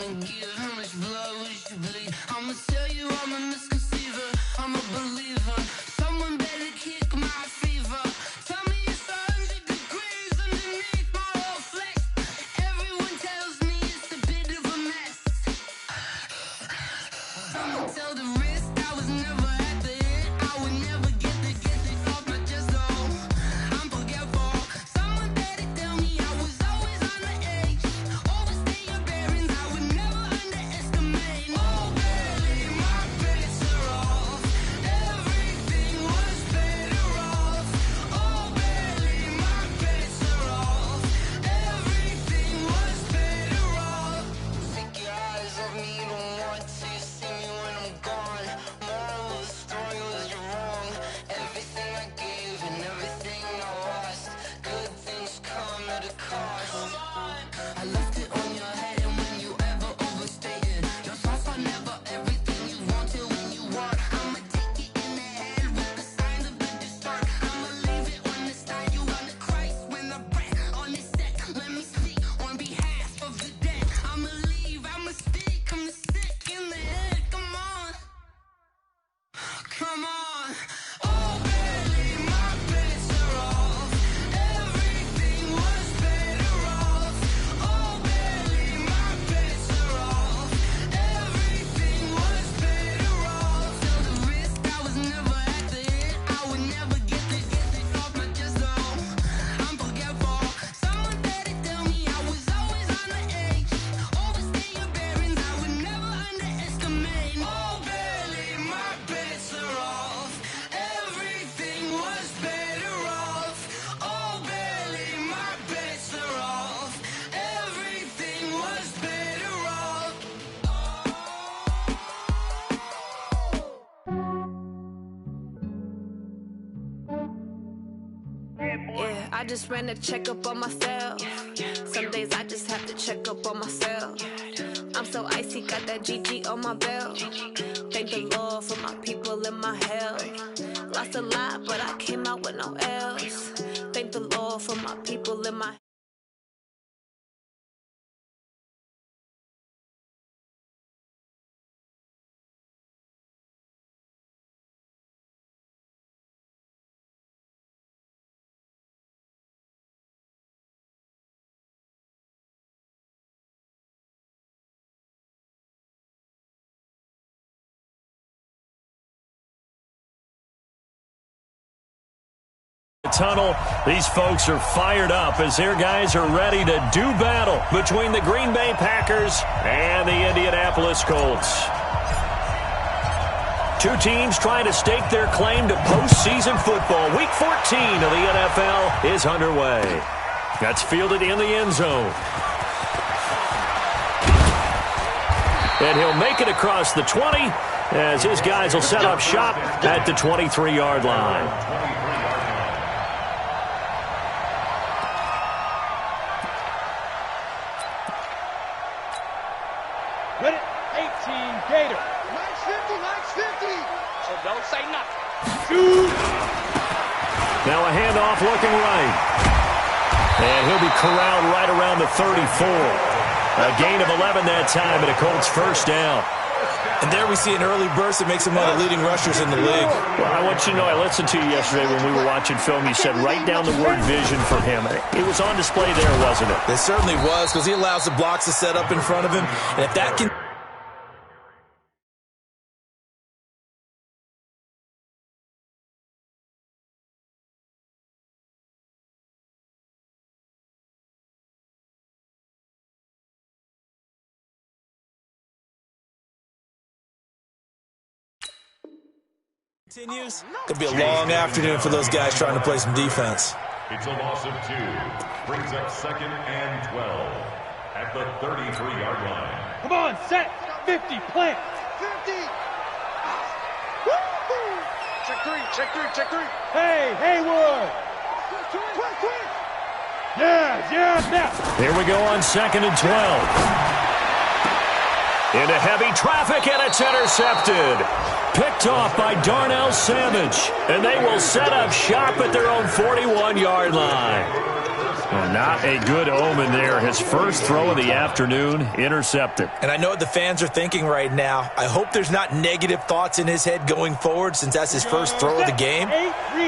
wanna give? How much blood would you bleed? I'ma tell you I'm a misconceiver, I'm a believer. Someone better kick my fever. Tell me it's 100 degrees underneath my whole flesh. Everyone tells me it's a bit of a mess. Someone tell the wrist I was never at the hit. I would never get it off my chest though. I'm forgetful. Someone better tell me I was always on the edge. Overstay your bearings, I would never underestimate. Oh baby, my bets are off. Everything was better off. Oh baby, my bets are off. Everything was better off. Take your eyes off me, you don't want to see me when I'm gone. Moral of the story was you're wrong. Everything I gave and everything I lost. Good things come at a cost. I left it on your head, and when you ever overstated, your thoughts are never everything you wanted when you want. I'ma take it in the head with the signs of the distort. I'ma leave it on the side. You on the Christ when the breath on this set. Let me speak on behalf of the dead. I'ma leave, I'ma speak. I'm the sick in the head. Come on, come on. Oh baby, my bets are off. Everything was better off. Oh baby, my bets are off. Everything was better off. Tell the risk I was never at the hit. I would never get it off my chest though. I'm forgetful. Someone better tell me I was always on the edge. Overstay your bearings, I would never underestimate. Oh baby, my bets are off. Everything was better off. Oh baby, my bets are off. Everything was better off. Yeah, I just ran a checkup on myself. Some days I just have to check up on myself. I'm so icy, got that GG on my belt. Thank the Lord for my people and my health. Lost a lot, but I came out with no else. Thank the Lord for my people and my tunnel. These folks are fired up as their guys are ready to do battle between the Green Bay Packers and the Indianapolis Colts. Two teams trying to stake their claim to postseason football. Week 14 of the NFL is underway. That's fielded in the end zone. And he'll make it across the 20 as his guys will set up shop at the 23-yard line. Ready? 18, Gator. Max 50. So don't say nothing. Shoot. Now a handoff looking right. And he'll be corralled right around the 34. A gain of 11 that time, and a Colts first down. And there we see an early burst that makes him one of the leading rushers in the league. Well, I want you to know, I listened to you yesterday when we were watching film. You said write down the word vision for him. It was on display there, wasn't it? It certainly was, because he allows the blocks to set up in front of him. And if that can continues, could be a long afternoon for those guys trying to play some defense. It's a loss of 2. Brings up 2nd and 12 at the 33-yard line. Come on, set. 50, plant. 50. Check three. Hey, Haywood. Quick. Yeah, now. Here we go on 2nd and 12. Into heavy traffic, and it's intercepted. Picked off by Darnell Savage. And they will set up shop at their own 41-yard line. Well, not a good omen there. His first throw of the afternoon, intercepted. And I know what the fans are thinking right now. I hope there's not negative thoughts in his head going forward since that's his first throw of the game.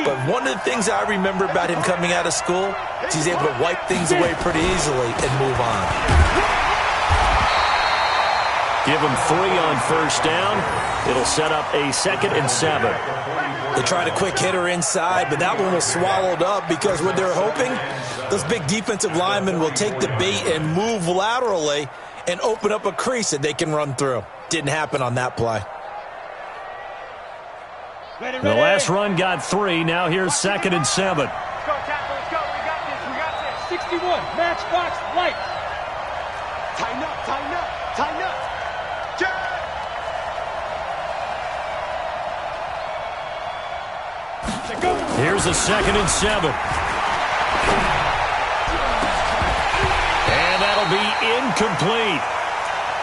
But one of the things I remember about him coming out of school is he's able to wipe things away pretty easily and move on. Give him 3 on first down. It'll set up a 2nd and 7. They tried a quick hitter inside, but that one was swallowed up because what they're hoping, those big defensive linemen will take the bait and move laterally and open up a crease that they can run through. Didn't happen on that play. The last run got 3. Now here's 2nd and 7. Let's go, tackle. Let's go. We got this. We got this. 61. Matchbox light. Tighten up, tighten up, tighten up. Here's a 2nd and 7. And that'll be incomplete.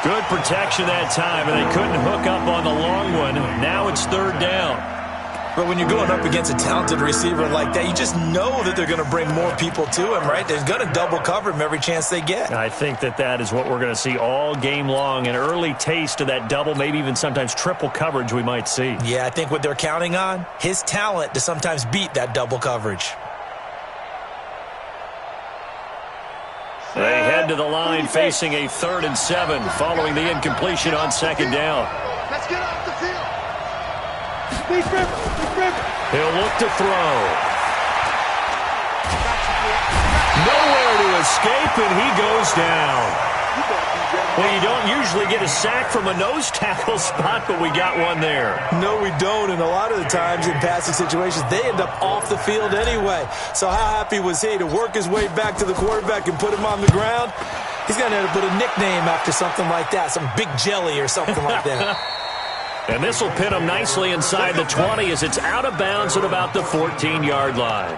Good protection that time, and they couldn't hook up on the long one. Now it's 3rd down. But when you're going up against a talented receiver like that, you just know that they're going to bring more people to him, right? They're going to double cover him every chance they get. I think that is what we're going to see all game long. An early taste of that double, maybe even sometimes triple coverage we might see. Yeah, I think what they're counting on, his talent to sometimes beat that double coverage. They head to the line facing a 3rd and 7 following the incompletion on 2nd down. Let's get off the field. He'll look to throw. Nowhere to escape, and he goes down. Well, you don't usually get a sack from a nose tackle spot, but we got one there. No, we don't, and a lot of the times in passing situations, they end up off the field anyway. So how happy was he to work his way back to the quarterback and put him on the ground? He's going to have to put a nickname after something like that, some Big Jelly or something like that. And this will pin him nicely inside the 20 as it's out of bounds at about the 14-yard line.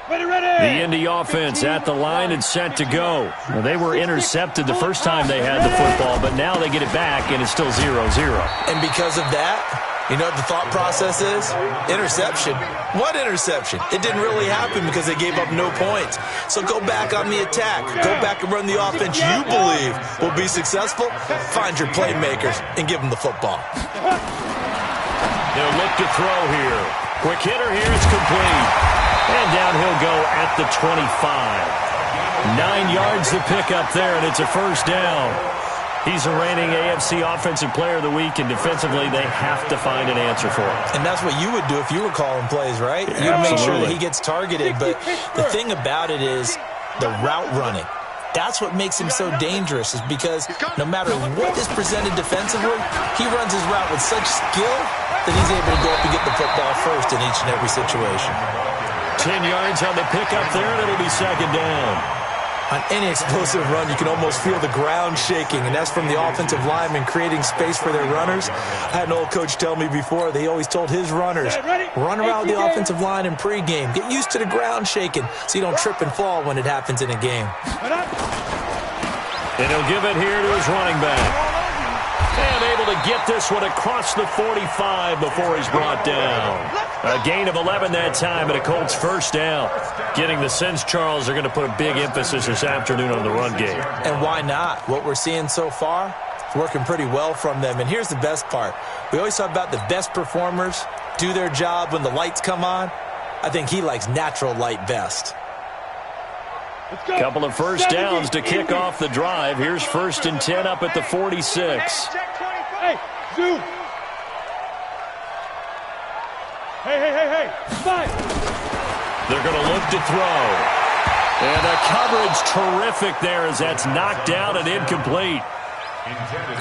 The Indy offense at the line and set to go. Well, they were intercepted the first time they had the football, but now they get it back, and it's still 0-0. And because of that, you know what the thought process is? Interception. What interception? It didn't really happen because they gave up no points. So go back on the attack. Go back and run the offense you believe will be successful. Find your playmakers and give them the football. They'll look to throw here. Quick hitter here. It's complete. And down he'll go at the 25. 9 yards to pick up there, and it's a first down. He's a reigning AFC Offensive Player of the Week, and defensively they have to find an answer for him. And that's what you would do if you were calling plays, right? You'd make sure that he gets targeted. But the thing about it is the route running. That's what makes him so dangerous, is because no matter what is presented defensively, he runs his route with such skill that he's able to go up and get the football first in each and every situation. 10 yards on the pickup there, and it'll be 2nd down. On any explosive run, you can almost feel the ground shaking, and that's from the offensive linemen creating space for their runners. I had an old coach tell me before, they always told his runners, run around the offensive line in pregame. Get used to the ground shaking so you don't trip and fall when it happens in a game. And he'll give it here to his running back. And able to get this one across the 45 before he's brought down. A gain of 11 that time, and a Colts first down. Getting the sense, Charles, they're going to put a big emphasis this afternoon on the run game. And why not? What we're seeing so far, it's working pretty well from them. And here's the best part. We always talk about the best performers do their job when the lights come on. I think he likes natural light best. Couple of first downs to kick off the drive. Here's 1st and 10 up at the 46. Hey, zoom. Hey. 5. They're going to look to throw. And the coverage terrific there as that's knocked down and incomplete.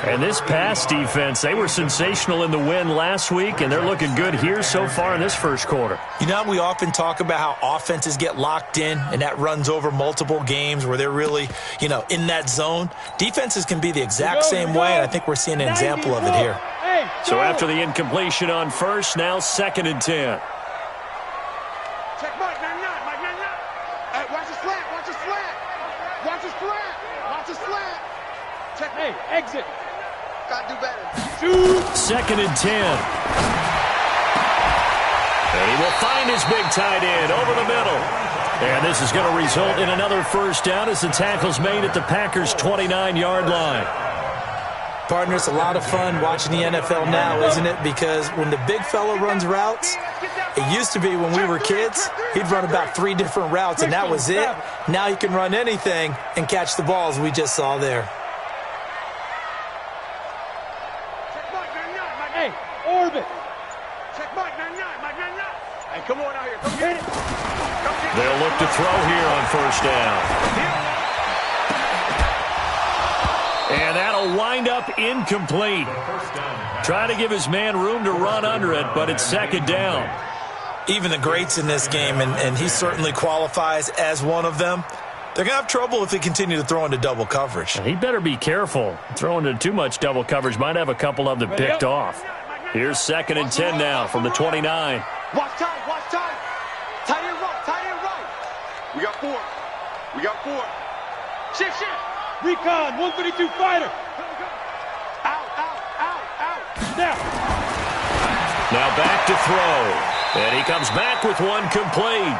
And this pass defense, they were sensational in the win last week, and they're looking good here so far in this first quarter. You know, we often talk about how offenses get locked in, and that runs over multiple games where they're really, in that zone. Defenses can be the exact same way, and I think we're seeing an example of it here. So after the incompletion on first, now 2nd and 10. Check Mike, 99. Hey, watch his flat. Watch his flat. Check. Hey, exit. Gotta do better. 2nd and 10. And he will find his big tight end over the middle. And this is going to result in another first down as the tackle's made at the Packers' 29-yard line. Partner, it's a lot of fun watching the NFL now, isn't it? Because when the big fella runs routes, it used to be when we were kids, he'd run about 3 different routes, and that was it. Now he can run anything and catch the balls we just saw there. Hey, orbit. Check Mike 99, Mike 99. Hey, come on out here. Come get it. They'll look to throw here on first down. And that'll wind up incomplete. Trying to give his man room to run under it, but it's 2nd down. Even the greats in this game, and he certainly qualifies as one of them, they're going to have trouble if they continue to throw into double coverage. He better be careful. Throwing into too much double coverage might have a couple of them picked off. Here's 2nd and 10 now from the 29. Watch time, watch time. Tight end right, tight end right. We got 4. We got 4. Shift. Recon, 132 fighter. Out. Now back to throw. And he comes back with one complete.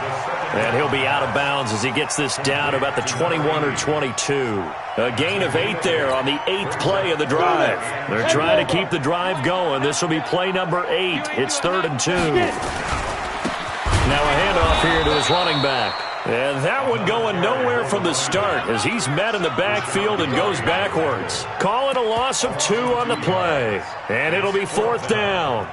And he'll be out of bounds as he gets this down about the 21 or 22. A gain of 8 there on the 8th play of the drive. They're trying to keep the drive going. This will be play number 8. It's 3rd and 2. Now a handoff here to his running back. And that one going nowhere from the start as he's met in the backfield and goes backwards. Calling a loss of 2 on the play. And it'll be 4th down.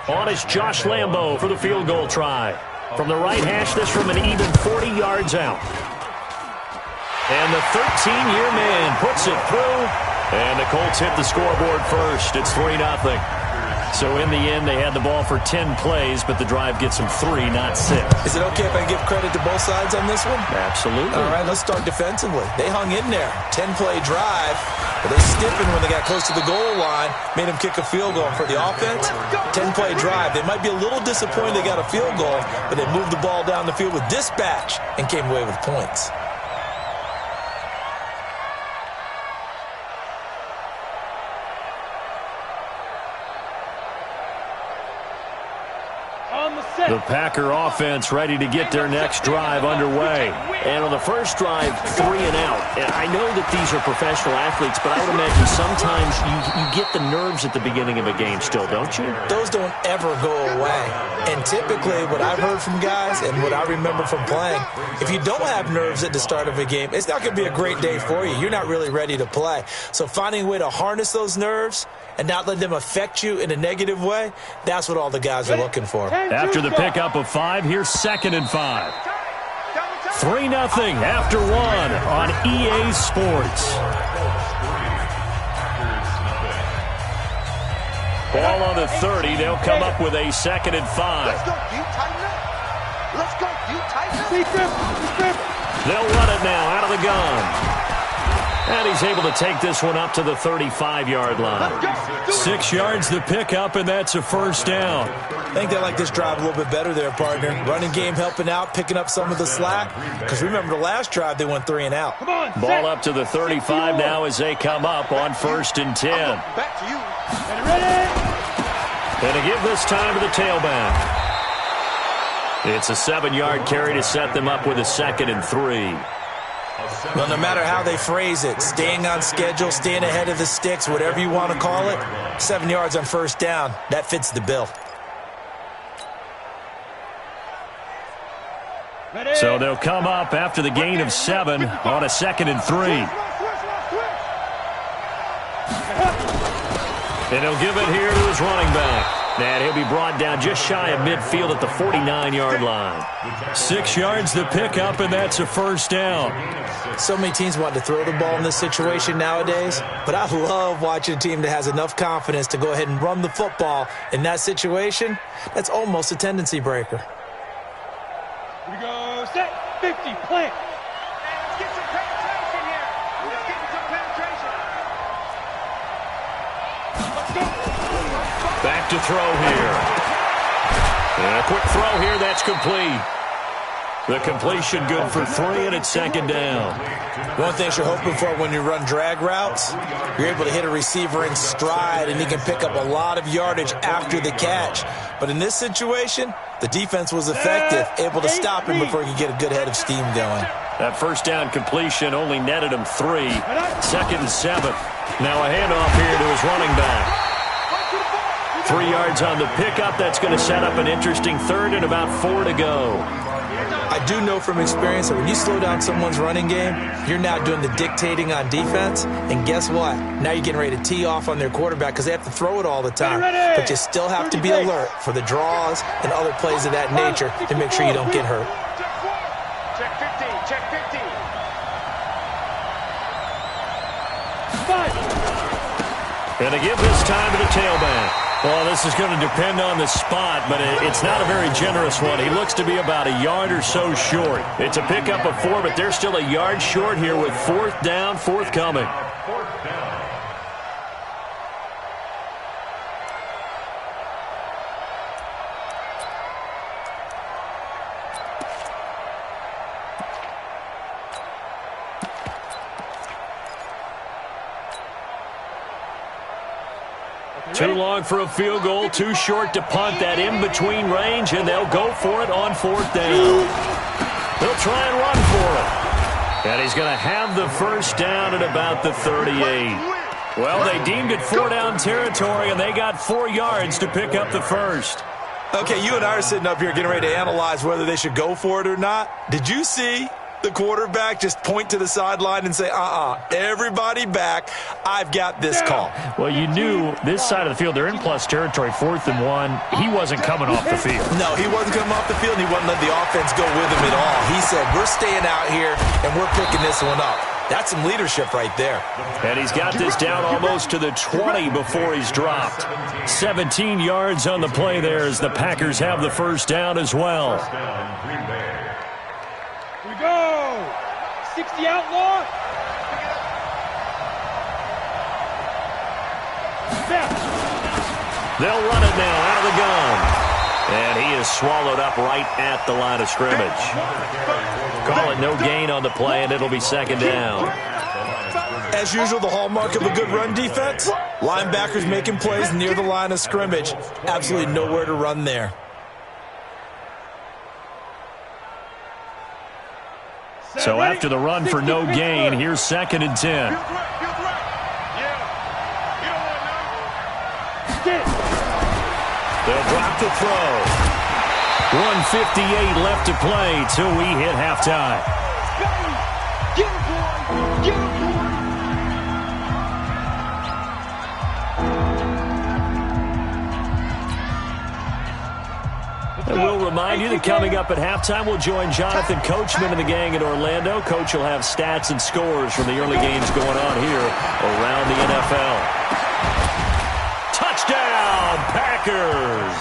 On is Josh Lambo for the field goal try. From the right hash, this from an even 40 yards out. And the 13-year man puts it through. And the Colts hit the scoreboard first. It's 3-0. So in the end, they had the ball for 10 plays, but the drive gets them 3, not 6. Is it okay if I give credit to both sides on this one? Absolutely. All right, let's start defensively. They hung in there. 10-play drive, but they stiffened when they got close to the goal line, made them kick a field goal. For the offense, 10-play drive. They might be a little disappointed they got a field goal, but they moved the ball down the field with dispatch and came away with points. The Packer offense ready to get their next drive underway. And on the first drive, 3 and out. And I know that these are professional athletes, but I would imagine sometimes you get the nerves at the beginning of a game still, don't you? Those don't ever go away. And typically what I've heard from guys and what I remember from playing, if you don't have nerves at the start of a game, it's not going to be a great day for you. You're not really ready to play. So finding a way to harness those nerves and not let them affect you in a negative way, that's what all the guys are looking for. After the pickup of 5, here's 2nd and 5. 3-0 after 1 on EA Sports. Ball on the 30. They'll come up with a 2nd and 5. Let's go, you tighten up. Let's go, you tighten up. They'll run it now out of the gun. And he's able to take this one up to the 35-yard line. 6 yards the pickup, and that's a first down. I think they like this drive a little bit better there, partner. Running game helping out, picking up some of the slack. Because remember the last drive, they went 3 and out. Ball up to the 35 now as they come up on 1st and 10. Back to you. And to give this time to the tailback. It's a 7-yard carry to set them up with a 2nd and 3. Well, no matter how they phrase it, staying on schedule, staying ahead of the sticks, whatever you want to call it, 7 yards on first down, that fits the bill. So they'll come up after the gain of 7 on a 2nd and 3. And he'll give it here to his running back. And he'll be brought down just shy of midfield at the 49-yard line. 6 yards the pickup, and that's a first down. So many teams want to throw the ball in this situation nowadays, but I love watching a team that has enough confidence to go ahead and run the football in that situation. That's almost a tendency breaker. Here we go, set, 50, plant. Let's get some penetration here. Let's get some penetration. Let's go. Back to throw here. And a quick throw here, that's complete. The completion good for 3, and it's second down. One thing you're hoping for when you run drag routes, you're able to hit a receiver in stride, and he can pick up a lot of yardage after the catch. But in this situation, the defense was effective, able to stop him before he could get a good head of steam going. That first down completion only netted him 3. Second and 7. Now a handoff here to his running back. 3 yards on the pickup. That's going to set up an interesting third and about 4 to go. I do know from experience that when you slow down someone's running game, you're now doing the dictating on defense. And guess what? Now you're getting ready to tee off on their quarterback because they have to throw it all the time. But you still have to be alert for the draws and other plays of that nature to make sure you don't get hurt. Check 15, check 15. And they give this time to the tailback. Well, this is going to depend on the spot, but it's not a very generous one. He looks to be about a yard or so short. It's a pickup of 4, but they're still a yard short here with 4th down, forthcoming. Too long for a field goal, too short to punt. That in-between range, and they'll go for it on 4th down. They'll try and run for it. And he's going to have the first down at about the 38. Well, they deemed it 4-down territory, and they got 4 yards to pick up the first. Okay, you and I are sitting up here getting ready to analyze whether they should go for it or not. Did you see the quarterback just point to the sideline and say, everybody back, I've got this call? Well, you knew this side of the field, they're in plus territory, 4th and 1. He wasn't coming off the field. No, he wasn't coming off the field, and he wasn't letting the offense go with him at all. He said, we're staying out here, and we're picking this one up. That's some leadership right there. And he's got this down almost to the 20 before he's dropped. 17 yards on the play there as the Packers have the first down as well. Go! 60 outlaw. They'll run it now out of the gun. And he is swallowed up right at the line of scrimmage. Call it no gain on the play, and it'll be second down. As usual, the hallmark of a good run defense, linebackers making plays near the line of scrimmage. Absolutely nowhere to run there. So after the run for no gain, here's 2nd and 10. They'll drop the throw. 1:58 left to play till we hit halftime. And we'll remind you that coming up at halftime, we'll join Jonathan Coachman and the gang in Orlando. Coach will have stats and scores from the early games going on here around the NFL. Touchdown, Packers!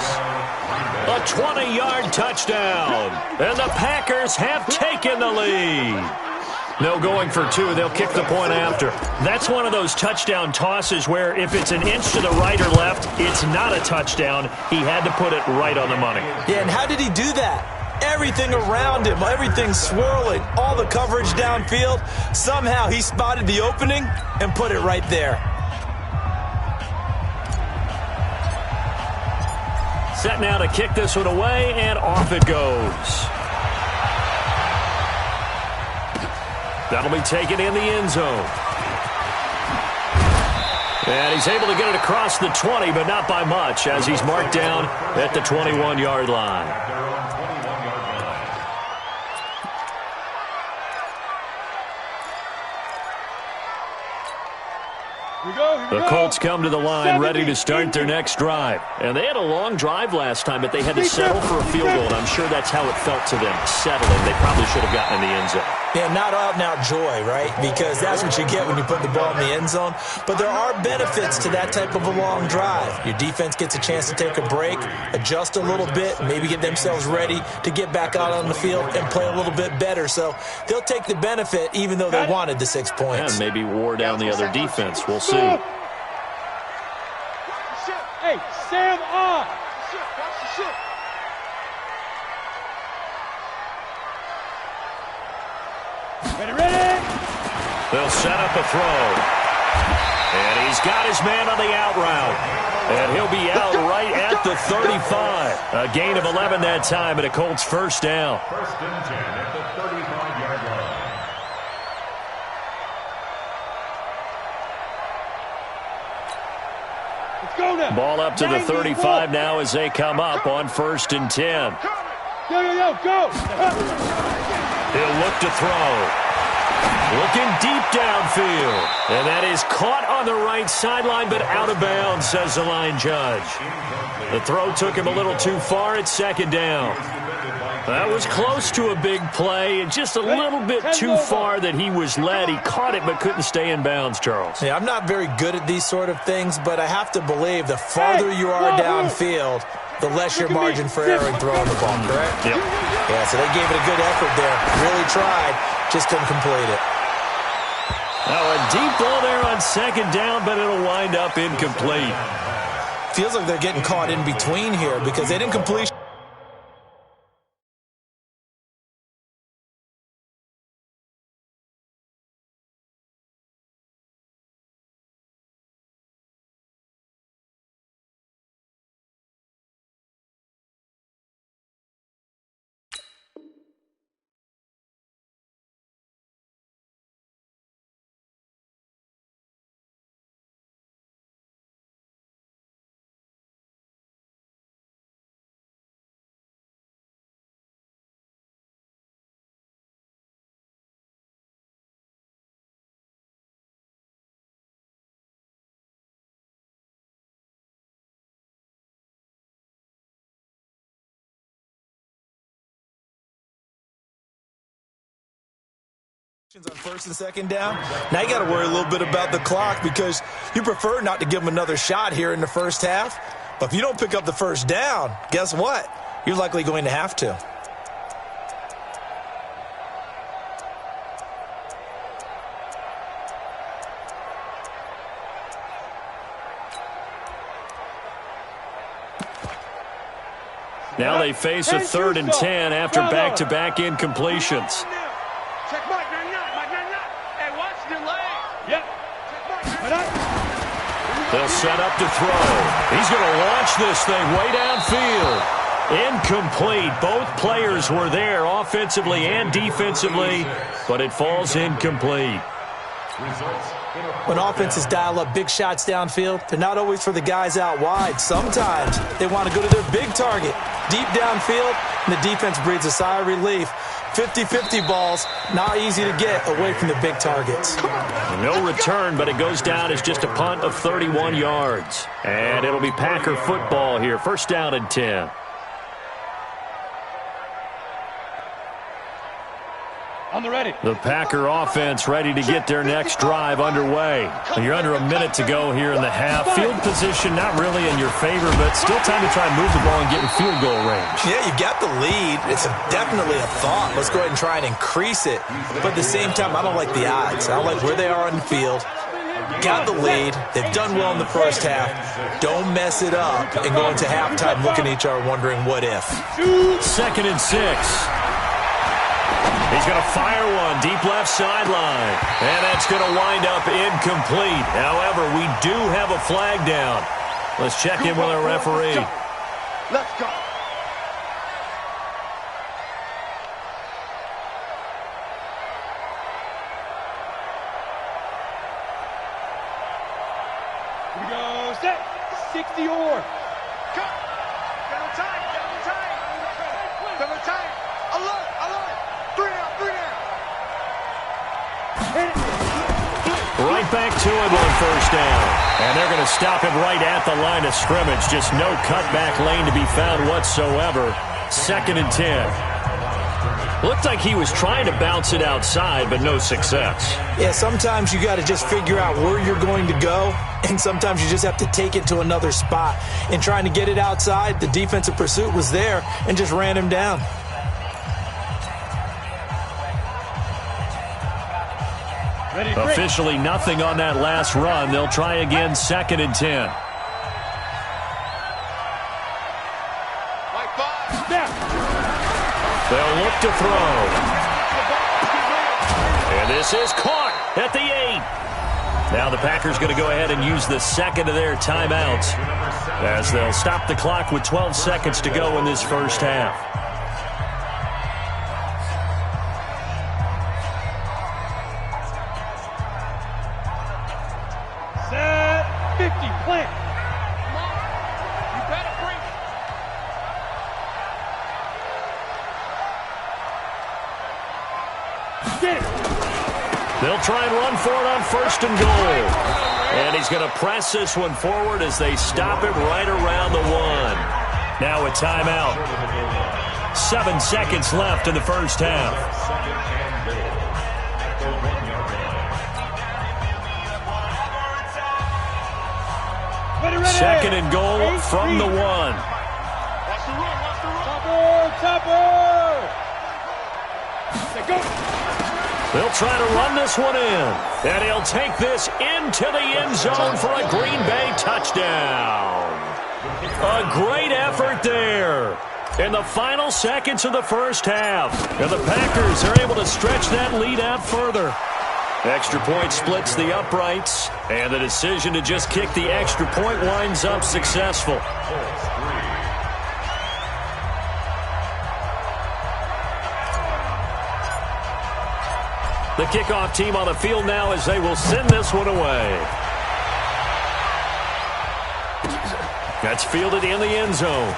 A 20-yard touchdown, and the Packers have taken the lead. No going for 2. They'll kick the point after. That's one of those touchdown tosses where if it's an inch to the right or left, it's not a touchdown. He had to put it right on the money. Yeah, and how did he do that? Everything around him, everything swirling, all the coverage downfield. Somehow he spotted the opening and put it right there. Set now to kick this one away, and off it goes. That'll be taken in the end zone. And he's able to get it across the 20, but not by much, as he's marked down at the 21-yard line. The Colts come to the line ready to start their next drive. And they had a long drive last time, but they had to settle for a field goal, and I'm sure that's how it felt to them, settling. They probably should have gotten in the end zone. Yeah, not out-and-out joy, right? Because that's what you get when you put the ball in the end zone. But there are benefits to that type of a long drive. Your defense gets a chance to take a break, adjust a little bit, maybe get themselves ready to get back out on the field and play a little bit better. So they'll take the benefit even though they wanted the 6 points. And maybe wore down the other defense. We'll see. Hey, Sam on. They'll set up a throw. And he's got his man on the out route. And he'll be out right at the 35. A gain of 11 that time, and a Colts first down. First and 10 at the 35-yard line. Let's go now. Ball up to the 35 now as they come up on first and 10. Yo, go. He'll look to throw. Looking deep downfield. And that is caught on the right sideline, but out of bounds, says the line judge. The throw took him a little too far at second down. That was close to a big play, and just a little bit too far that he was led. He caught it but couldn't stay in bounds, Charles. Yeah, I'm not very good at these sort of things, but I have to believe the farther you are downfield, the less your margin for error in throwing the ball, correct? Yep. Yeah, so they gave it a good effort there. Really tried, just couldn't complete it. Now a deep ball there on second down, but it'll wind up incomplete. Feels like they're getting caught in between here because they didn't complete. On first and second down. Now you got to worry a little bit about the clock because you prefer not to give them another shot here in the first half. But if you don't pick up the first down, guess what? You're likely going to have to. Now they face a 3rd and 10 after back-to-back incompletions. Check Mike, Hey, watch the leg. Yep. They'll set up to throw. He's going to launch this thing way downfield. Incomplete. Both players were there offensively and defensively, but it falls incomplete. When offenses dial up big shots downfield, they're not always for the guys out wide. Sometimes they want to go to their big target, deep downfield, and the defense breathes a sigh of relief. 50-50 balls, not easy to get away from the big targets. No return, but it goes down as just a punt of 31 yards. And it'll be Packer football here. First down and 10. On the ready. The Packer offense ready to get their next drive underway. You're under a minute to go here in the half. Field position not really in your favor, but still time to try and move the ball and get in field goal range. Yeah, you got the lead. It's definitely a thought. Let's go ahead and try and increase it. But at the same time, I don't like the odds. I don't like where they are on the field. Got the lead. They've done well in the first half. Don't mess it up and go into halftime looking at each other wondering what if. 2nd and 6. He's going to fire one deep left sideline. And that's going to wind up incomplete. However, we do have a flag down. Let's check in with our referee. Let's go. Here we go. Set. 60 or. Cut. Get him tight. Get him tight. Get him tight. Alert. Alert. 3 down. 3 down. Right back to him on first down. And they're going to stop him right at the line of scrimmage. Just no cutback lane to be found whatsoever. 2nd and 10. Looked like he was trying to bounce it outside, but no success. Yeah, sometimes you got to just figure out where you're going to go, and sometimes you just have to take it to another spot. In trying to get it outside, the defensive pursuit was there and just ran him down. Officially nothing on that last run. They'll try again, 2nd and 10. They'll look to throw. And this is caught. at the 8. Now the Packers going to go ahead and use the second of their timeouts as they'll stop the clock with 12 seconds to go in this first half. Set 50, plant. You better bring it. Get it. They'll try and run for it on first and goal. And he's going to press this one forward as they stop it right around the 1. Now a timeout. 7 seconds left in the first half. Second and goal from the 1. Watch the run, watch the run. Topper. Let go. They'll try to run this one in. And he'll take this into the end zone for a Green Bay touchdown. A great effort there in the final seconds of the first half. And the Packers are able to stretch that lead out further. Extra point splits the uprights, and the decision to just kick the extra point winds up successful. The kickoff team on the field now as they will send this one away. That's fielded in the end zone.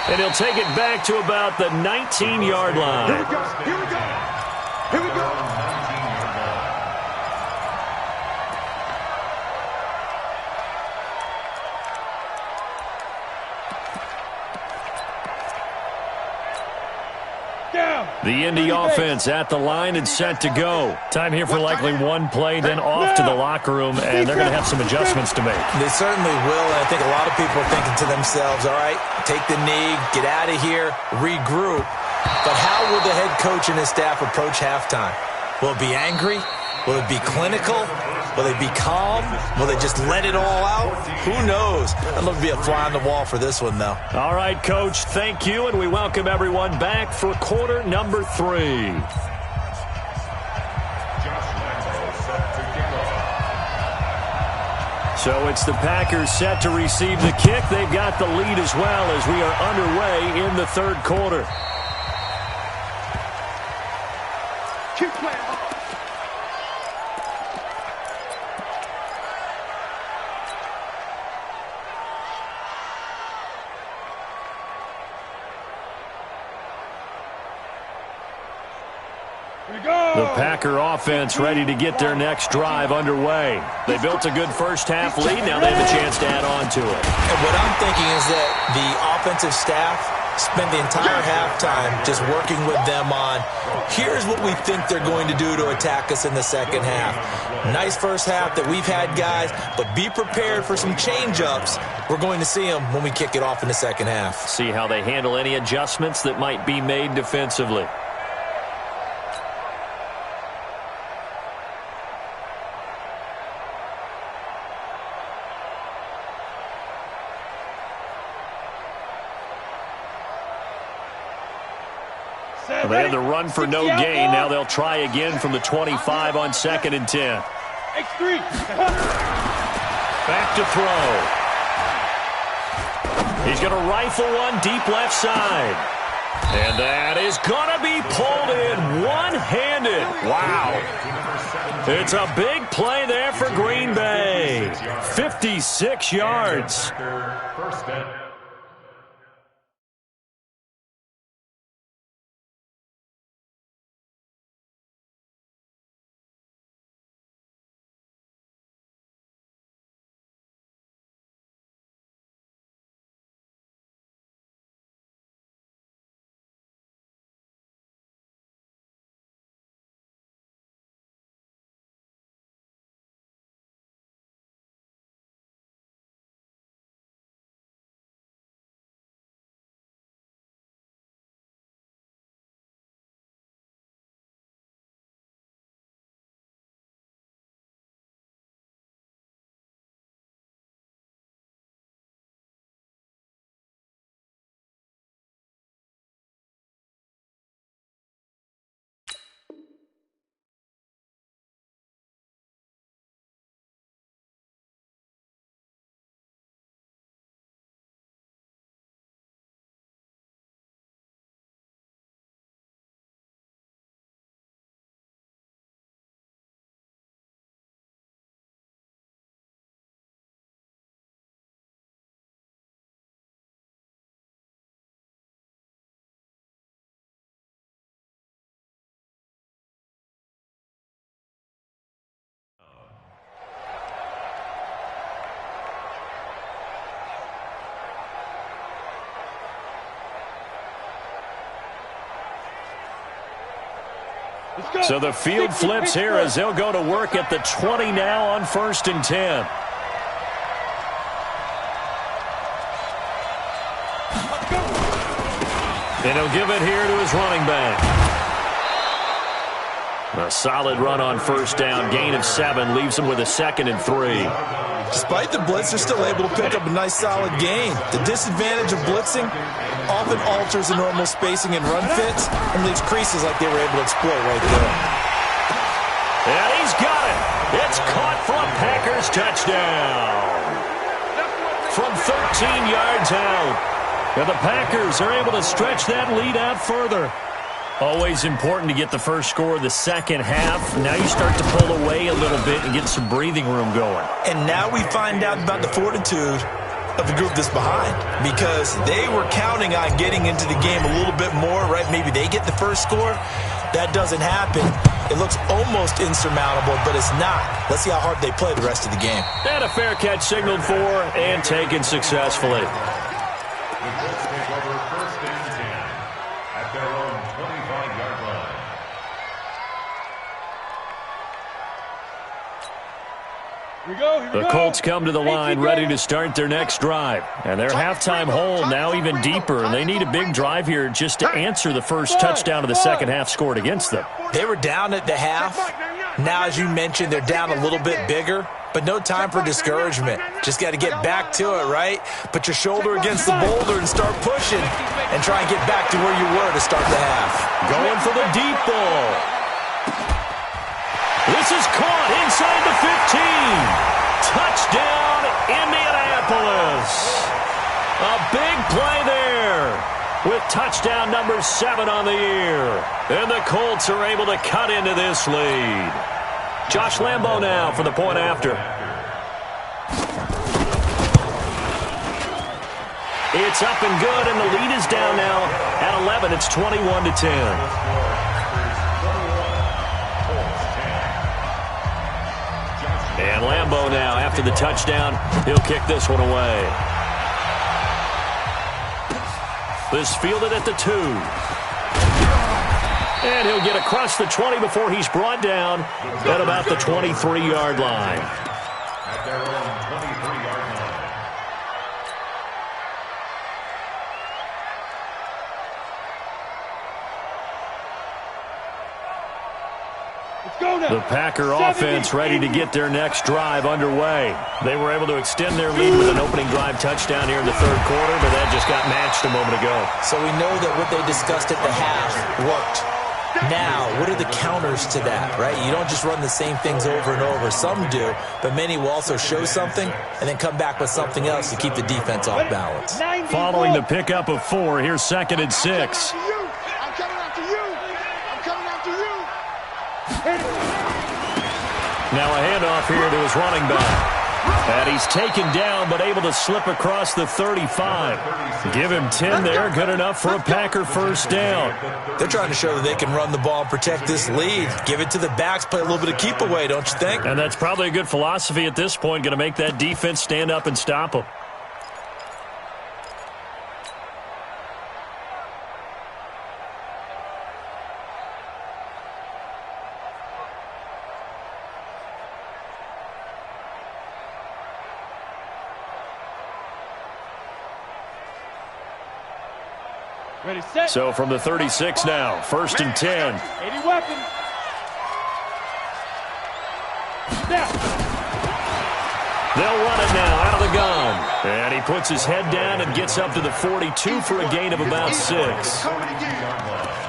And he'll take it back to about the 19-yard line. Here we go, here we go. Here we go. Down. The Indy offense at the line and set to go. Time here for likely one play, then off to the locker room, and they're going to have some adjustments to make. They certainly will, and I think a lot of people are thinking to themselves, all right, take the knee, get out of here, regroup. But how will the head coach and his staff approach halftime? Will it be angry? Will it be clinical? Will they be calm? Will they just let it all out? Who knows? I'd love to be a fly on the wall for this one, though. All right, Coach, thank you, and we welcome everyone back for quarter number 3. So it's the Packers set to receive the kick. They've got the lead as well as we are underway in the third quarter. Keep playing. The Packer offense ready to get their next drive underway. They built a good first half lead. Now they have a chance to add on to it. And what I'm thinking is that the offensive staff spent the entire halftime just working with them on, here's what we think they're going to do to attack us in the second half. Nice first half that we've had, guys, but be prepared for some change-ups. We're going to see them when we kick it off in the second half. See how they handle any adjustments that might be made defensively. They had the run for no gain. Now they'll try again from the 25 on 2nd and 10. X3. Back to throw. He's going to rifle one deep left side. And that is going to be pulled in one-handed. Wow. It's a big play there for Green Bay. 56 yards. First down. So the field flips here as they'll go to work at the 20 now on 1st and 10. And he'll give it here to his running back. A solid run on 1st down. Gain of 7 leaves him with a 2nd and 3. Despite the blitz, they're still able to pick up a nice solid gain. The disadvantage of blitzing often alters the normal spacing and run fits and leaves creases like they were able to exploit right there. And he's got it. It's caught for a Packers touchdown. From 13 yards out. And the Packers are able to stretch that lead out further. Always important to get the first score of the second half. Now you start to pull away a little bit and get some breathing room going. And now we find out about the fortitude of the group that's behind, because they were counting on getting into the game a little bit more, right? Maybe they get the first score. That doesn't happen. It looks almost insurmountable, but it's not. Let's see how hard they play the rest of the game. And a fair catch signaled for and taken successfully. The Colts take over 1st and 10 at their own 25-yard line. The Colts come to the line ready to start their next drive. And their halftime hole now even deeper. And they need a big drive here just to answer the first touchdown of the second half scored against them. They were down at the half. Now, as you mentioned, they're down a little bit bigger. But no time for discouragement. Just got to get back to it, right? Put your shoulder against the boulder and start pushing. And try and get back to where you were to start the half. Going for the deep ball. This is caught inside the 15. Touchdown, Indianapolis. A big play there with touchdown number 7 on the year. And the Colts are able to cut into this lead. Josh Lambo now for the point after. It's up and good, and the lead is down now at 11. It's 21-10. And Lambo now, after the touchdown, he'll kick this one away. This fielded at the 2. And he'll get across the 20 before he's brought down at about the 23-yard line. At their own 23-yard line. The Packer offense ready to get their next drive underway. They were able to extend their lead with an opening drive touchdown here in the third quarter, but that just got matched a moment ago. So we know that what they discussed at the half worked. Now, what are the counters to that, right? You don't just run the same things over and over. Some do, but many will also show something and then come back with something else to keep the defense off balance. Following the pickup of 4, here's 2nd and 6. I'm coming after you. I'm coming after you. Now a handoff here to his running back. And he's taken down, but able to slip across the 35. Give him 10 there, good enough for a Packer first down. They're trying to show that they can run the ball and protect this lead. Give it to the backs, play a little bit of keep away, don't you think? And that's probably a good philosophy at this point, going to make that defense stand up and stop them. Ready, set. So from the 36 now, 1st and 10. 80 weapon. Snap. They'll run it now out of the gun. And he puts his head down and gets up to the 42 for a gain of about 6.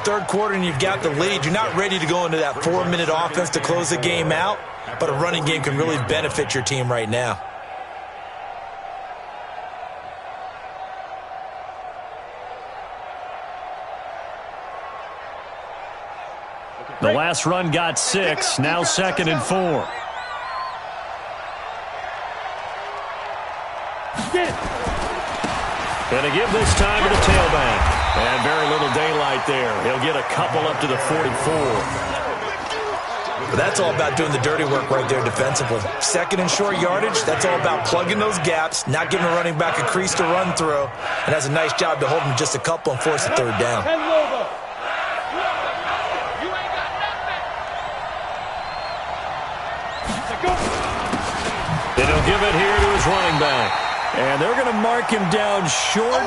Third quarter and you've got the lead. You're not ready to go into that 4-minute offense to close the game out, but a running game can really benefit your team right now. The last run got 6, now 2nd and 4. And a give this time to the tailback. And very little daylight there. He'll get a couple up to the 44. But that's all about doing the dirty work right there defensively. 2nd and short yardage, that's all about plugging those gaps, not giving a running back a crease to run through, and has a nice job to hold him just a couple and force the 3rd down. And he'll give it here to his running back. And they're going to mark him down short,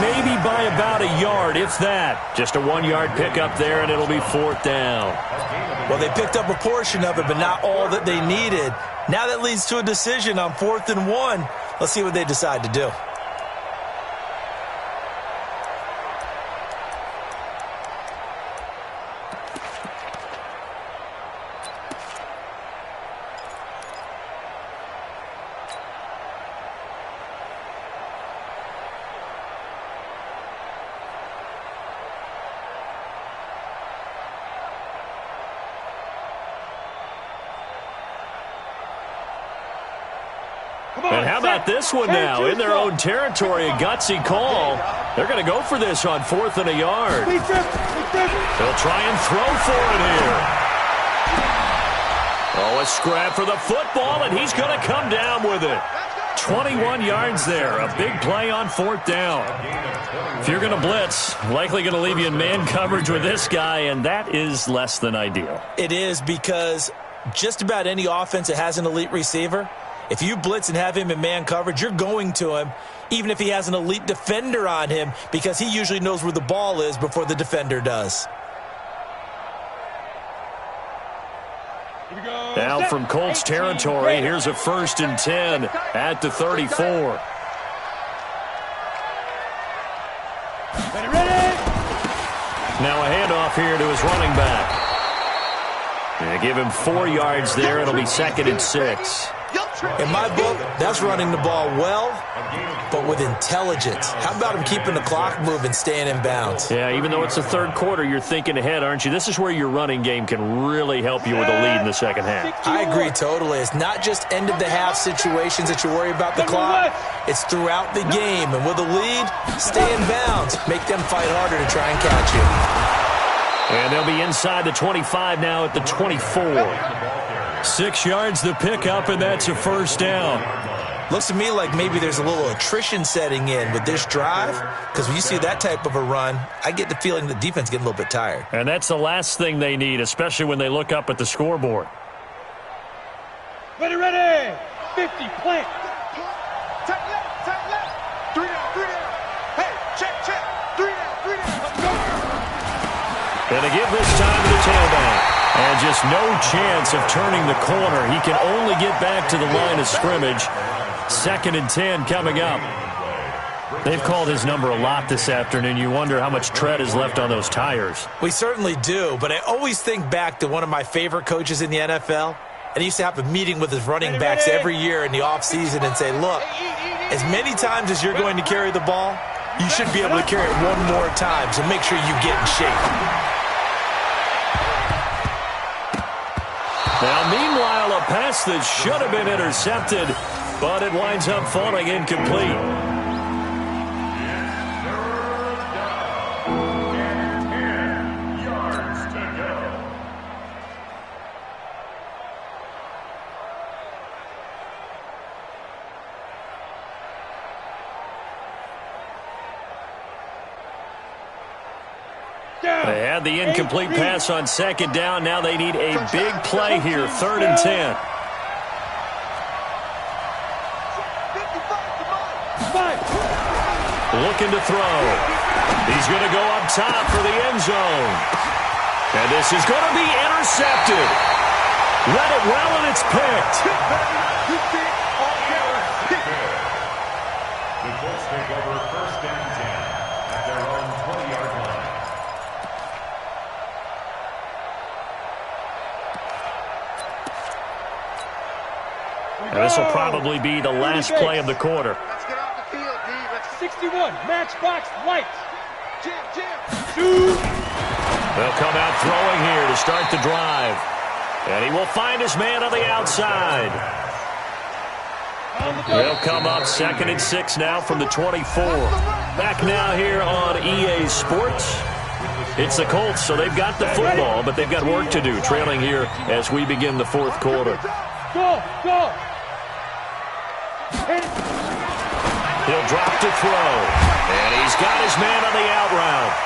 maybe by about a yard, if that. Just a 1-yard pickup there, and it'll be 4th down. Well, they picked up a portion of it, but not all that they needed. Now that leads to a decision on 4th and 1. Let's see what they decide to do. And how about this one now? In their own territory, a gutsy call. They're going to go for this on 4th and a yard. They'll try and throw for it here. Oh, a scrap for the football, and he's going to come down with it. 21 yards there. A big play on 4th down. If you're going to blitz, likely going to leave you in man coverage with this guy, and that is less than ideal. It is, because just about any offense that has an elite receiver, if you blitz and have him in man coverage, you're going to him, even if he has an elite defender on him, because he usually knows where the ball is before the defender does. Now from Colts territory, here's a 1st and 10 at the 34. Now a handoff here to his running back. And give him 4 yards there. It'll be 2nd and 6. In my book, that's running the ball well, but with intelligence. How about him keeping the clock moving, staying in bounds? Yeah, even though it's the 3rd quarter, you're thinking ahead, aren't you? This is where your running game can really help you with a lead in the 2nd half. I agree totally. It's not just end-of-the-half situations that you worry about the clock. It's throughout the game. And with a lead, stay in bounds. Make them fight harder to try and catch you. And they'll be inside the 25 now at the 24. 6 yards the pickup, and that's a 1st down. Looks to me like maybe there's a little attrition setting in with this drive, because when you see that type of a run, I get the feeling the defense getting a little bit tired. And that's the last thing they need, especially when they look up at the scoreboard. Ready, 50, plant. Tight left. 3 down. Hey, check. 3 down. And to give this time to the tailback. And just no chance of turning the corner. He can only get back to the line of scrimmage. 2nd and 10 coming up. They've called his number a lot this afternoon. You wonder how much tread is left on those tires. We certainly do, but I always think back to one of my favorite coaches in the NFL. And he used to have a meeting with his running backs every year in the offseason and say, look, as many times as you're going to carry the ball, you should be able to carry it one more time, so make sure you get in shape. Now, meanwhile, a pass that should have been intercepted, but it winds up falling incomplete. They had the incomplete pass on 2nd down. Now they need a big play here, 3rd and 10. Looking to throw. He's going to go up top for the end zone. And this is going to be intercepted. Read it well, and it's picked. The Colts take over 1st and 10 at their own 20-yard line. And this will probably be the last play of the quarter. Let's get off the field, D. 61, matchbox, lights. Jim. They'll come out throwing here to start the drive. And he will find his man on the outside. They'll come up 2nd and 6 now from the 24. Back now here on EA Sports. It's the Colts, so they've got the football, but they've got work to do, trailing here as we begin the 4th quarter. Go. He'll drop to throw. And he's got his man on the out route.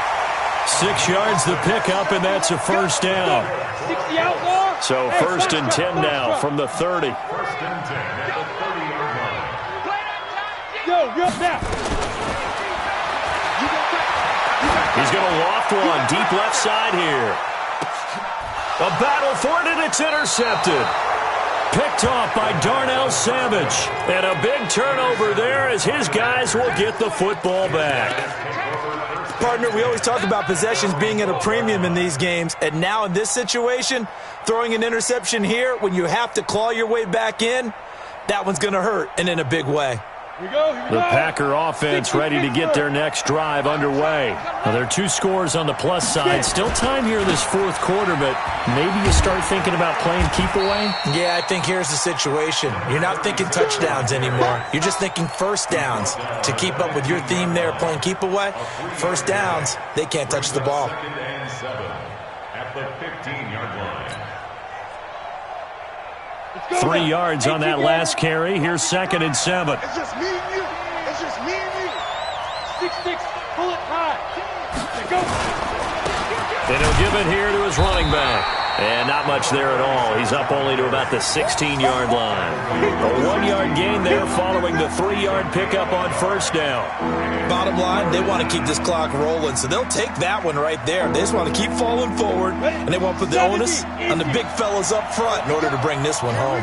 6 yards the pickup, and that's a 1st down. 60 outlaw. So 1st and 10 now from the 30. 1st and 10 at the 30. Yo, now. He's going to loft one deep left side here. A battle for it, and it's intercepted. Picked off by Darnell Savage. And a big turnover there as his guys will get the football back. Partner, we always talk about possessions being at a premium in these games. And now in this situation, throwing an interception here when you have to claw your way back in, that one's going to hurt, and in a big way. Here we go. The Packer offense ready to get their next drive underway. Now, there are 2 scores on the plus side. Still time here in this fourth quarter, but maybe you start thinking about playing keep away? Yeah, I think here's the situation. You're not thinking touchdowns anymore. You're just thinking first downs. To keep up with your theme there, playing keep away, first downs, they can't touch the ball. 2nd and 7 at the 15-yard line. 3 yards on that last carry. Here's 2nd and 7. It's just me and you. It's just me and you. 6-6, pull it high. Go. And he'll give it here to his running back. And not much there at all. He's up only to about the 16-yard line. A 1-yard gain there following the 3-yard pickup on first down. Bottom line, they want to keep this clock rolling, so they'll take that one right there. They just want to keep falling forward, and they want to put the onus on the big fellas up front in order to bring this one home.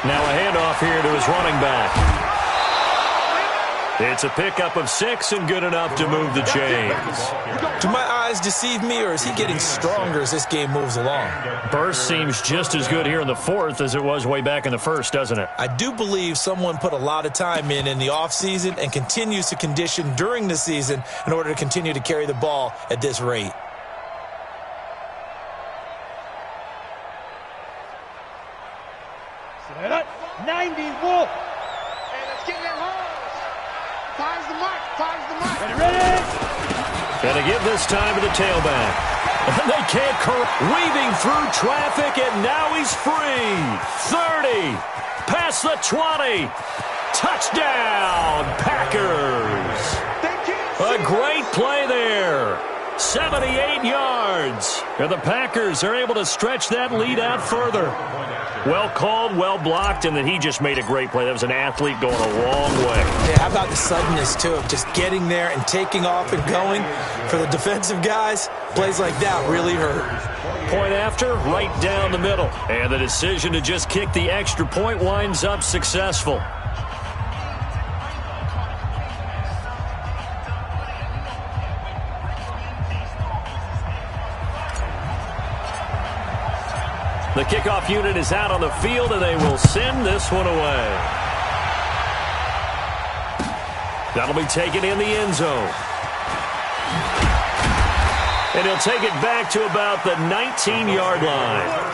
Now a handoff here to his running back. It's a pickup of 6 and good enough to move the chains. Do my eyes deceive me, or is he getting stronger as this game moves along? Burst seems just as good here in the fourth as it was way back in the first, doesn't it? I do believe someone put a lot of time in the offseason and continues to condition during the season in order to continue to carry the ball at this rate. Set up. 90 Wolf. Hey, let's get that home. Fires the mark. Fires the mark. Ready? And to give this time to the tailback. And they can't weaving through traffic, and now he's free. 30. Past the 20. Touchdown, Packers. A great play there. 78 yards. And the Packers are able to stretch that lead out further. Well called, well blocked, and then he just made a great play. That was an athlete going a long way. Yeah, how about the suddenness, too, of just getting there and taking off and going? For the defensive guys, plays like that really hurt. Point after, right down the middle. And the decision to just kick the extra point winds up successful. The kickoff unit is out on the field, and they will send this one away. That'll be taken in the end zone. And he'll take it back to about the 19-yard line.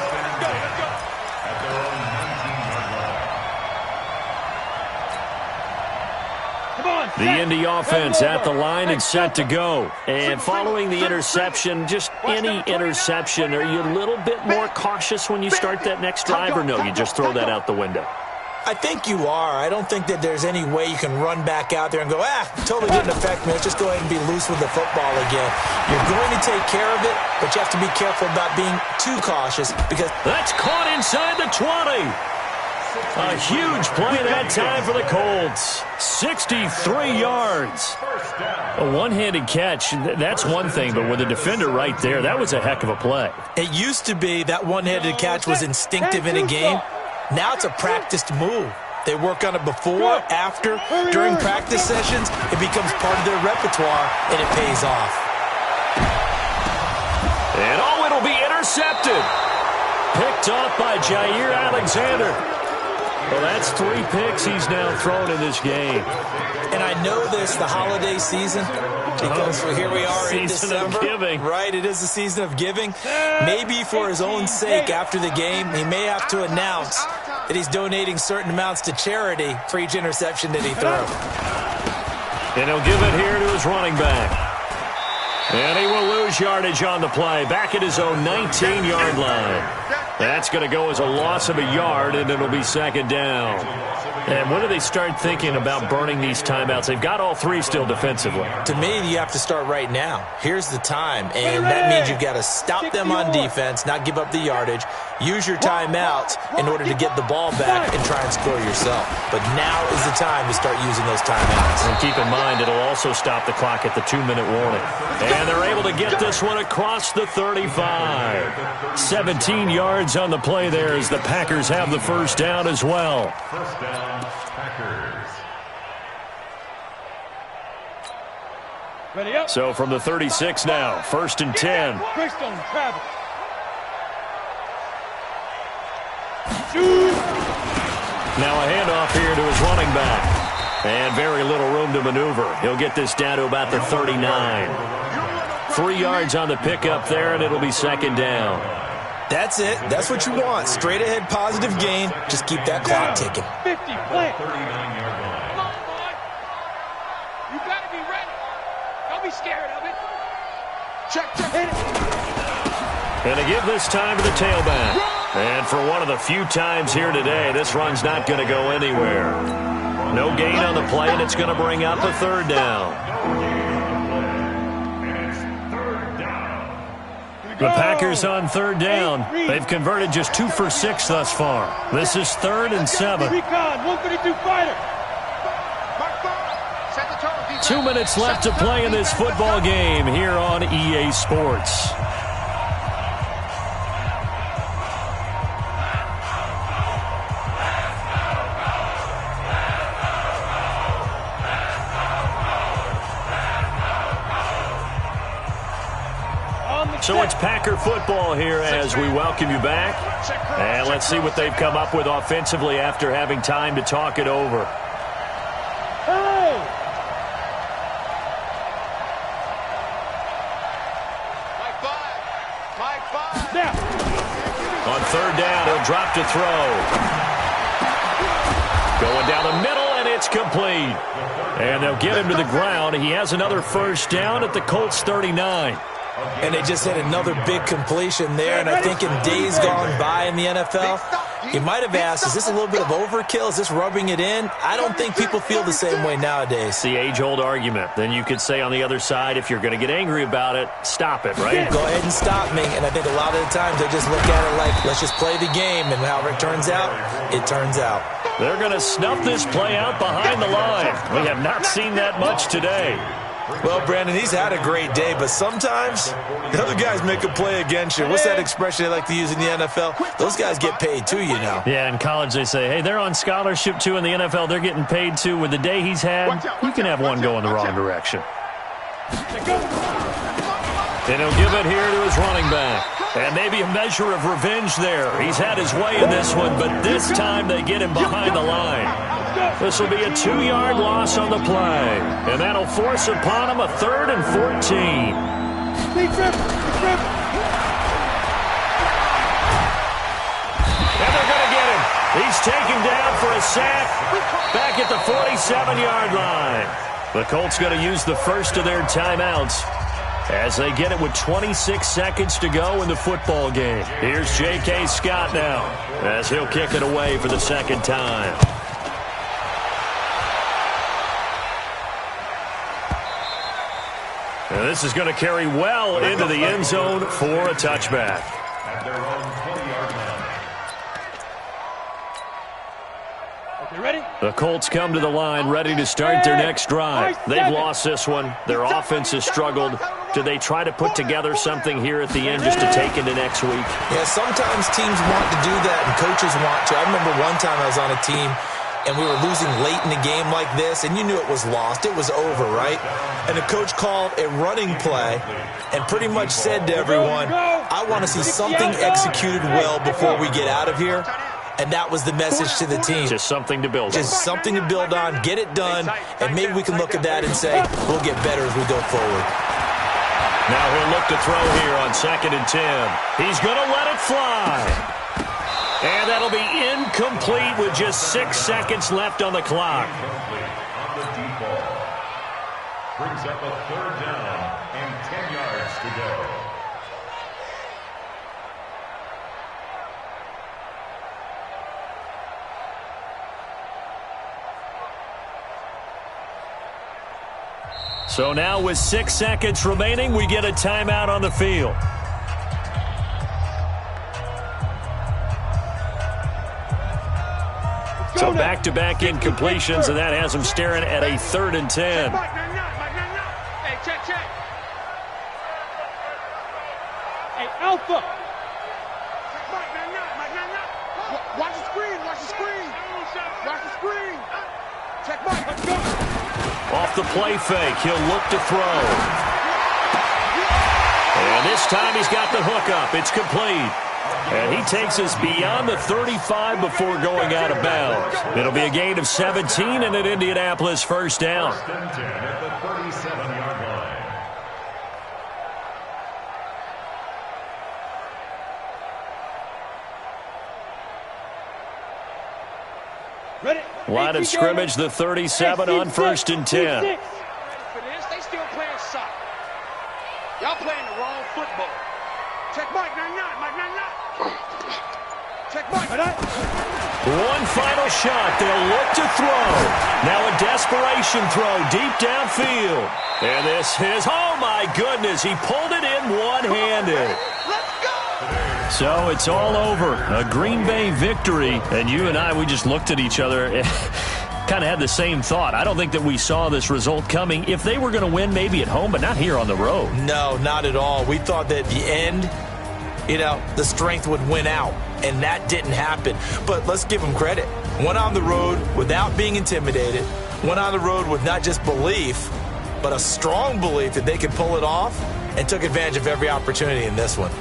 The Indy offense at the line and set to go. And following the interception, just any interception, are you a little bit more cautious when you start that next drive, or no, you just throw that out the window? I think you are. I don't think that there's any way you can run back out there and go, totally didn't affect me. Let's just go ahead and be loose with the football again. You're going to take care of it, but you have to be careful about being too cautious because... That's caught inside the 20. A huge play that time for the Colts. 63 yards. A one-handed catch, that's one thing, but with a defender right there, that was a heck of a play. It used to be that one-handed catch was instinctive in a game. Now it's a practiced move. They work on it before, after, during practice sessions. It becomes part of their repertoire, and it pays off. And it'll be intercepted. Picked off by Jair Alexander. Well, that's 3 picks he's now thrown in this game. And I know this, the holiday season, because here we are in December. Season of giving. Right, it is the season of giving. Maybe for his own sake after the game, he may have to announce that he's donating certain amounts to charity for each interception that he throws. And he'll give it here to his running back. And he will lose yardage on the play, back at his own 19-yard line. That's going to go as a loss of a yard, and it'll be second down. And when do they start thinking about burning these timeouts? They've got all 3 still defensively. To me, you have to start right now. Here's the time, and that means you've got to stop them on defense, not give up the yardage. use your timeouts in order to get the ball back and try and score yourself. But now is the time to start using those timeouts. And keep in mind, it'll also stop the clock at the 2-minute warning. And they're able to get this one across the 35. 17 yards on the play there as the Packers have the first down as well. First down, Packers. Ready up. So from the 36 now, 1st and 10. Greystone travel. Now a handoff here to his running back. And very little room to maneuver. He'll get this down to about the 39. 3 yards on the pickup there, and it'll be 2nd down. That's it. That's what you want. Straight ahead positive gain. Just keep that clock ticking. 50, play. 39-yard line. Come on, boy. You got to be ready. Don't be scared of it. Check. Hit it. And to give this time to the tailback. And for one of the few times here today, this run's not going to go anywhere. No gain on the play, and it's going to bring up a 3rd down. The Packers on 3rd down. They've converted just 2 for 6 thus far. This is 3rd and 7. Recon, 132 fighter. 2 minutes left to play in this football game here on EA Sports. So it's Packer football here as we welcome you back. And let's see what they've come up with offensively after having time to talk it over. Hey! Mike 5. Now. On 3rd down, he'll drop to throw. Going down the middle, and it's complete. And they'll get him to the ground. He has another first down at the Colts 39. And they just had another big completion there. And I think in days gone by in the NFL, you might have asked, is this a little bit of overkill? Is this rubbing it in? I don't think people feel the same way nowadays. It's the age-old argument. Then you could say on the other side, if you're going to get angry about it, stop it, right? Go ahead and stop me. And I think a lot of the times they just look at it like, let's just play the game. And however it turns out, it turns out. They're going to snuff this play out behind the line. We have not seen that much today. Well, Brandon, he's had a great day, but sometimes the other guys make a play against you. What's that expression they like to use in the NFL? Those guys get paid too, you know. Yeah, in college they say, hey, they're on scholarship too. In the NFL, they're getting paid too. With the day he's had, you can have one go in the wrong direction. And he'll give it here to his running back. And maybe a measure of revenge there. He's had his way in this one, but this time they get him behind the line. This will be a 2-yard loss on the play. And that'll force upon him a 3rd and 14. And they're going to get him. He's taken down for a sack back at the 47-yard line. The Colts going to use the first of their timeouts as they get it with 26 seconds to go in the football game. Here's J.K. Scott now as he'll kick it away for the 2nd time. And this is going to carry well into the end zone for a touchback. At their own 20-yard line. Okay, ready? The Colts come to the line ready to start their next drive. They've lost this one. Their offense has struggled. Do they try to put together something here at the end just to take into next week? Yeah, sometimes teams want to do that and coaches want to. I remember one time I was on a team and we were losing late in the game like this, and you knew it was lost. It was over, right? And the coach called a running play and pretty much said to everyone, I want to see something executed well before we get out of here. And that was the message to the team. Just something to build on. Just something to build on, get it done, and maybe we can look at that and say, we'll get better as we go forward. Now he'll look to throw here on 2nd and 10. He's going to let it fly. And that'll be incomplete with just 6 seconds left on the clock. On the deep ball. Brings up a 3rd down and 10 yards to go. So now with 6 seconds remaining, we get a timeout on the field. So back-to-back incompletions, and that has them staring at a 3rd and 10. Hey, check. Hey, Alpha. Watch the screen. Watch the screen. Check Mike. Let's go. Off the play fake, he'll look to throw. And this time he's got the hook up. It's complete. And he takes us beyond the 35 before going out of bounds. It'll be a gain of 17 and an Indianapolis first down. First and 10 at the 37-yard line. Ready? Line of scrimmage, the 37 on 1st and 10. They still playing soccer. Y'all playing the wrong football. Check Mike, 99. Check Mike. One final shot. They'll look to throw. Now a desperation throw deep downfield. And this is, oh my goodness, he pulled it in one-handed. So it's all over. A Green Bay victory. And you and I, we just looked at each other. Kind of had the same thought. I don't think that we saw this result coming. If they were going to win, maybe at home, but not here on the road. No, not at all. We thought that at the end, the strength would win out, and that didn't happen. But let's give them credit. Went on the road without being intimidated. Went on the road with not just belief, but a strong belief that they could pull it off, and took advantage of every opportunity in this one.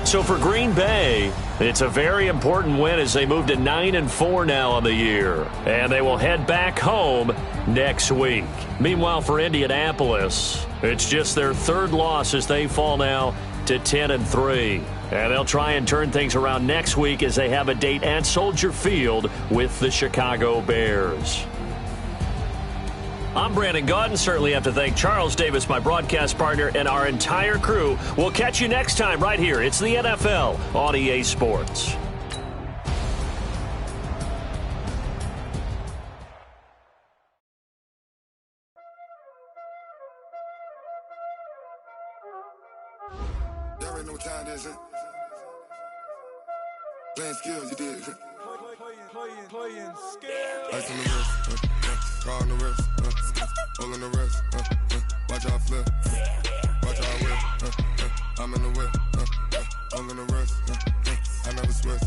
So for Green Bay, it's a very important win as they move to 9-4 now on the year. And they will head back home next week. Meanwhile, for Indianapolis, it's just their 3rd loss as they fall now to 10-3. And they'll try and turn things around next week as they have a date at Soldier Field with the Chicago Bears. I'm Brandon Gaudin. Certainly have to thank Charles Davis, my broadcast partner, and our entire crew. We'll catch you next time right here. It's the NFL on EA Sports. Y'all already know what time it is, huh? Playing skills, you did. Playing skills. Ice on the wrist, car on the wrist, hole in the wrist, watch out flip, watch out whip, I'm in the whip, hole in the wrist, I never switch,